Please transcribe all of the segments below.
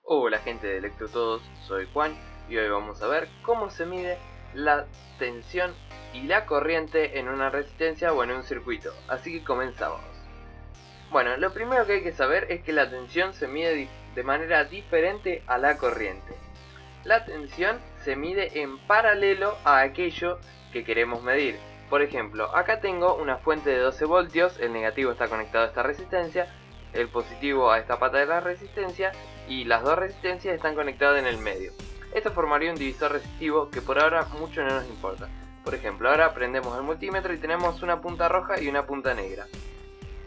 Hola gente de Electrotodos, soy Juan y hoy vamos a ver cómo se mide la tensión y la corriente en una resistencia o en un circuito, así que comenzamos. Bueno, lo primero que hay que saber es que la tensión se mide de manera diferente a la corriente. La tensión se mide en paralelo a aquello que queremos medir. Por ejemplo, acá tengo una fuente de 12 voltios, el negativo está conectado a esta resistencia, el positivo a esta pata de la resistencia y las dos resistencias están conectadas en el medio. Esto formaría un divisor resistivo que por ahora mucho no nos importa. Por ejemplo, ahora prendemos el multímetro y tenemos una punta roja y una punta negra.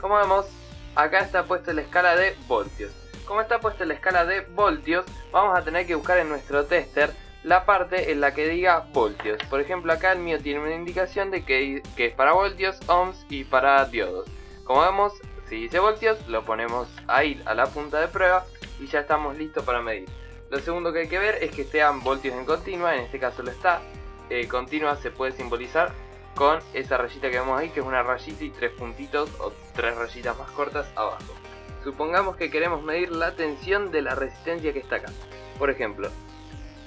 Como vemos, acá está puesta la escala de voltios. Como está puesta la escala de voltios, vamos a tener que buscar en nuestro tester la parte en la que diga voltios. Por ejemplo, acá el mío tiene una indicación de que es para voltios, ohms y para diodos. Como vemos, si dice voltios, lo ponemos ahí a la punta de prueba y ya estamos listos para medir. Lo segundo que hay que ver es que sean voltios en continua, en este caso lo está. Continua se puede simbolizar con esa rayita que vemos ahí, que es una rayita y tres puntitos o tres rayitas más cortas abajo. Supongamos que queremos medir la tensión de la resistencia que está acá. Por ejemplo,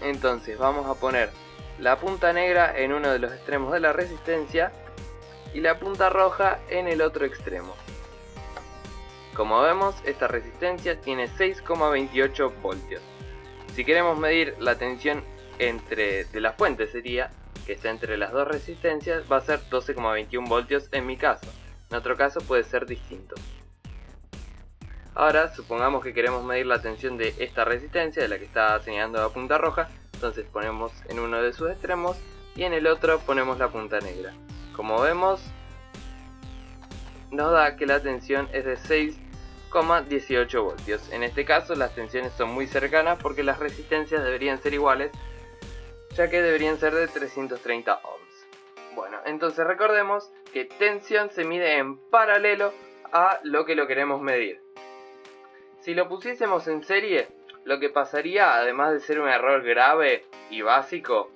entonces vamos a poner la punta negra en uno de los extremos de la resistencia y la punta roja en el otro extremo. Como vemos, esta resistencia tiene 6,28 voltios. Si queremos medir la tensión de la fuente, sería que está entre las dos resistencias, va a ser 12,21 voltios en mi caso. En otro caso puede ser distinto. Ahora supongamos que queremos medir la tensión de esta resistencia, de la que está señalando la punta roja. Entonces ponemos en uno de sus extremos y en el otro ponemos la punta negra. Como vemos, nos da que la tensión es de 6,18 voltios. En este caso las tensiones son muy cercanas porque las resistencias deberían ser iguales, ya que deberían ser de 330 ohms. Bueno, entonces recordemos que tensión se mide en paralelo a lo que lo queremos medir. Si lo pusiésemos en serie, lo que pasaría, además de ser un error grave y básico,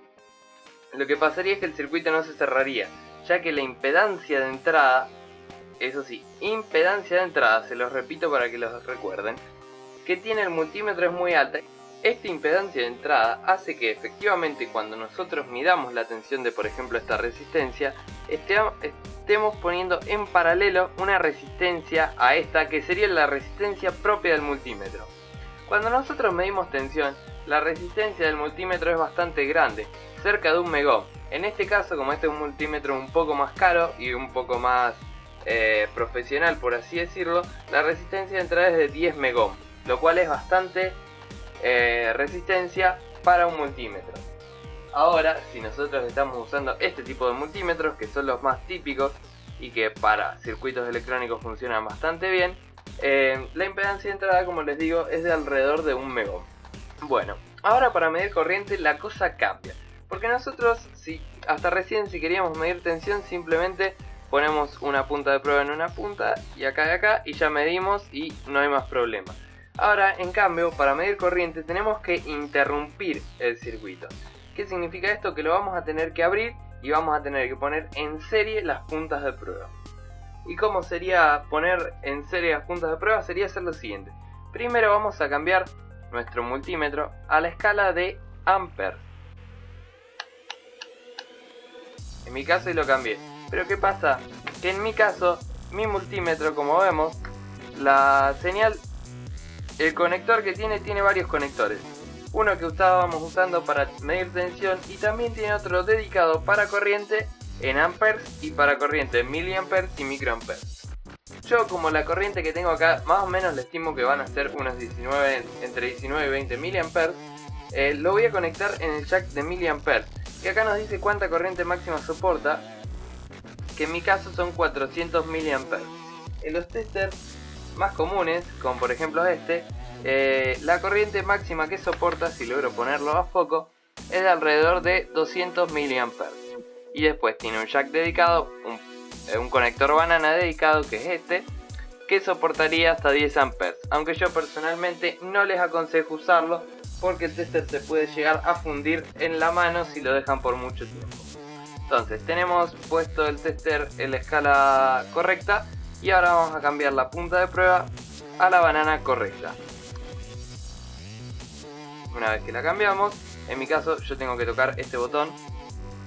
lo que pasaría es que el circuito no se cerraría, ya que la impedancia de entrada, eso sí, impedancia de entrada, se los repito para que los recuerden, que tiene el multímetro es muy alta. Esta impedancia de entrada hace que efectivamente cuando nosotros midamos la tensión de, por ejemplo, esta resistencia, estemos poniendo en paralelo una resistencia a esta que sería la resistencia propia del multímetro. Cuando nosotros medimos tensión, la resistencia del multímetro es bastante grande, cerca de 1 megohm. En este caso, como este es un multímetro un poco más caro y un poco más profesional, por así decirlo, la resistencia de entrada es de 10 megohm, lo cual es bastante resistencia para un multímetro. Ahora, si nosotros estamos usando este tipo de multímetros, que son los más típicos y que para circuitos electrónicos funcionan bastante bien, la impedancia de entrada, como les digo, es de alrededor de 1 megohm. Bueno, ahora para medir corriente la cosa cambia, porque nosotros, hasta recién, si queríamos medir tensión, simplemente ponemos una punta de prueba en una punta y acá y ya medimos y no hay más problema. Ahora, en cambio, para medir corriente tenemos que interrumpir el circuito. ¿Qué significa esto? Que lo vamos a tener que abrir y vamos a tener que poner en serie las puntas de prueba. ¿Y cómo sería poner en serie las puntas de prueba? Sería hacer lo siguiente. Primero vamos a cambiar nuestro multímetro a la escala de amperes. En mi caso y lo cambié. Pero ¿qué pasa? Que en mi caso, mi multímetro, como vemos, la señal, el conector que tiene varios conectores. Uno que estábamos usando para medir tensión y también tiene otro dedicado para corriente en amperes y para corriente en miliamperes y microamperes. Yo, como la corriente que tengo acá más o menos le estimo que van a ser unos entre 19 y 20 miliamperes, lo voy a conectar en el jack de miliamperes, que acá nos dice cuánta corriente máxima soporta, que en mi caso son 400 miliamperes. En los testers más comunes, como por ejemplo la corriente máxima que soporta, si logro ponerlo a foco, es de alrededor de 200 miliamperes. Y después tiene un jack dedicado, un conector banana dedicado, que es que soportaría hasta 10 amperes. Aunque yo personalmente no les aconsejo usarlo, porque el tester se puede llegar a fundir en la mano si lo dejan por mucho tiempo. Entonces tenemos puesto el tester en la escala correcta y ahora vamos a cambiar la punta de prueba a la banana correcta. Una vez que la cambiamos, en mi caso yo tengo que tocar este botón.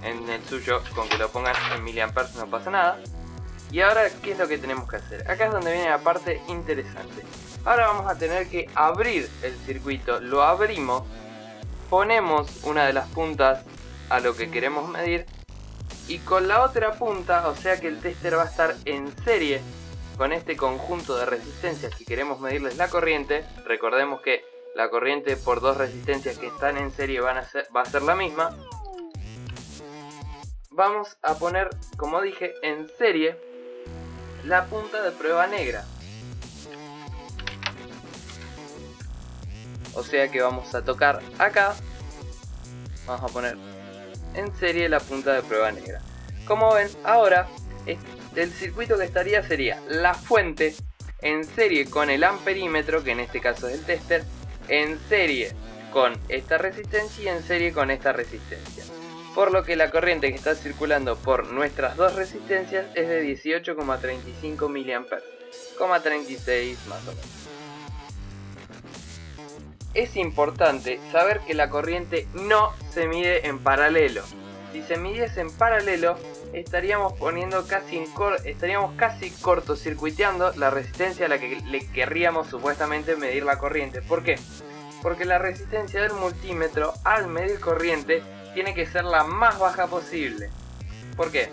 En el suyo, con que lo pongan en miliamperes no pasa nada. Y ahora, ¿qué es lo que tenemos que hacer? Acá es donde viene la parte interesante. Ahora vamos a tener que abrir el circuito. Lo abrimos, ponemos una de las puntas a lo que queremos medir, y con la otra punta, o sea que el tester va a estar en serie con este conjunto de resistencias que queremos medirles la corriente. Recordemos que la corriente por dos resistencias que están en serie va a ser la misma. Vamos a poner, como dije, en serie la punta de prueba negra. O sea que vamos a tocar acá, vamos a poner en serie la punta de prueba negra. Como ven, ahora el circuito que estaría sería la fuente en serie con el amperímetro, que en este caso es el tester, en serie con esta resistencia y en serie con esta resistencia. Por lo que la corriente que está circulando por nuestras dos resistencias es de 18,35 miliamperes, 36 más o menos. Es importante saber que la corriente no se mide en paralelo. Si se midiese en paralelo, estaríamos casi cortocircuiteando la resistencia a la que le querríamos supuestamente medir la corriente. ¿Por qué? Porque la resistencia del multímetro al medir corriente tiene que ser la más baja posible. ¿Por qué?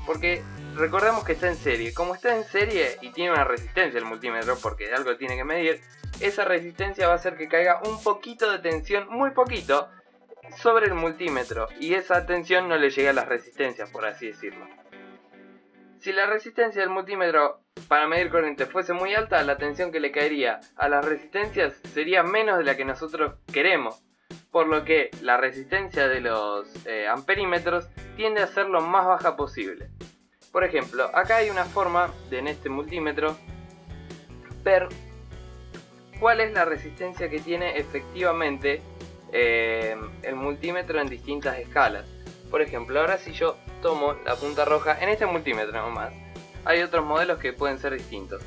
Porque recordemos que está en serie. Como está en serie y tiene una resistencia el multímetro, porque de algo tiene que medir, esa resistencia va a hacer que caiga un poquito de tensión, muy poquito, sobre el multímetro, y esa tensión no le llega a las resistencias, por así decirlo. Si la resistencia del multímetro para medir corriente fuese muy alta, la tensión que le caería a las resistencias sería menos de la que nosotros queremos, por lo que la resistencia de los amperímetros tiende a ser lo más baja posible. Por ejemplo, acá hay una forma de, en este multímetro, ver cuál es la resistencia que tiene efectivamente el multímetro en distintas escalas. Por ejemplo, ahora si yo tomo la punta roja en este multímetro nomás, hay otros modelos que pueden ser distintos.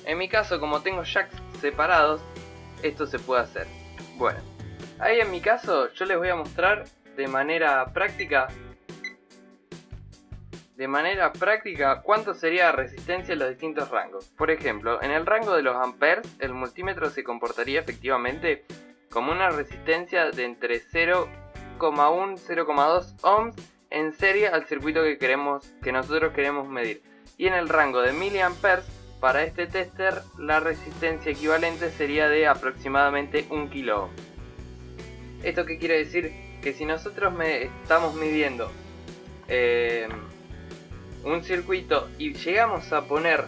En mi caso, como tengo jacks separados, esto se puede hacer. Bueno, ahí en mi caso yo les voy a mostrar de manera práctica cuánto sería la resistencia en los distintos rangos. Por ejemplo, en el rango de los amperes, el multímetro se comportaría efectivamente como una resistencia de entre 0,1 y 0,2 ohms en serie al circuito que nosotros queremos medir. Y en el rango de miliamperes, para este tester, la resistencia equivalente sería de aproximadamente 1 kilo ohm. ¿Esto qué quiere decir? Que si nosotros estamos midiendo un circuito y llegamos a poner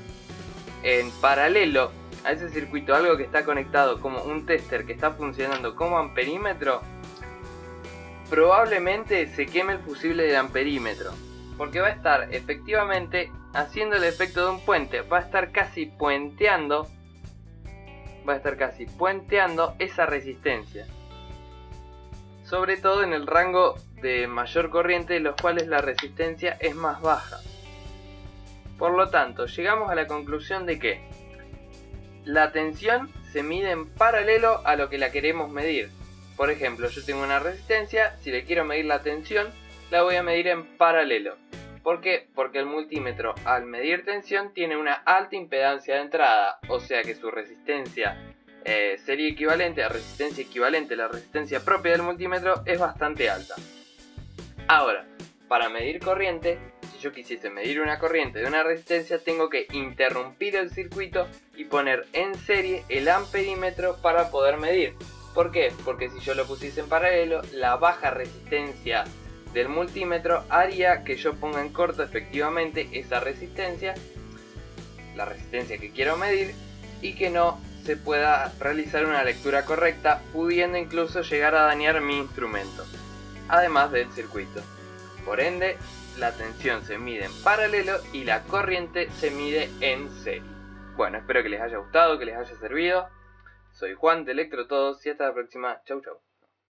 en paralelo a ese circuito algo que está conectado como un tester que está funcionando como amperímetro, probablemente se queme el fusible del amperímetro, porque va a estar efectivamente haciendo el efecto de un puente, va a estar casi puenteando esa resistencia, sobre todo en el rango de mayor corriente, en los cuales la resistencia es más baja. Por lo tanto, llegamos a la conclusión de que la tensión se mide en paralelo a lo que la queremos medir. Por ejemplo, yo tengo una resistencia, si le quiero medir la tensión, la voy a medir en paralelo. ¿Por qué? Porque el multímetro al medir tensión tiene una alta impedancia de entrada, o sea que su resistencia sería equivalente a la resistencia propia del multímetro es bastante alta. Ahora, para medir corriente, si yo quisiese medir una corriente de una resistencia, tengo que interrumpir el circuito y poner en serie el amperímetro para poder medir. ¿Por qué? Porque si yo lo pusiese en paralelo, la baja resistencia del multímetro haría que yo ponga en corto efectivamente esa resistencia, la resistencia que quiero medir, y que no se pueda realizar una lectura correcta, pudiendo incluso llegar a dañar mi instrumento, además del circuito. Por ende, la tensión se mide en paralelo y la corriente se mide en serie. Bueno, espero que les haya gustado, que les haya servido. Soy Juan de Electrotodos y hasta la próxima. Chau chau.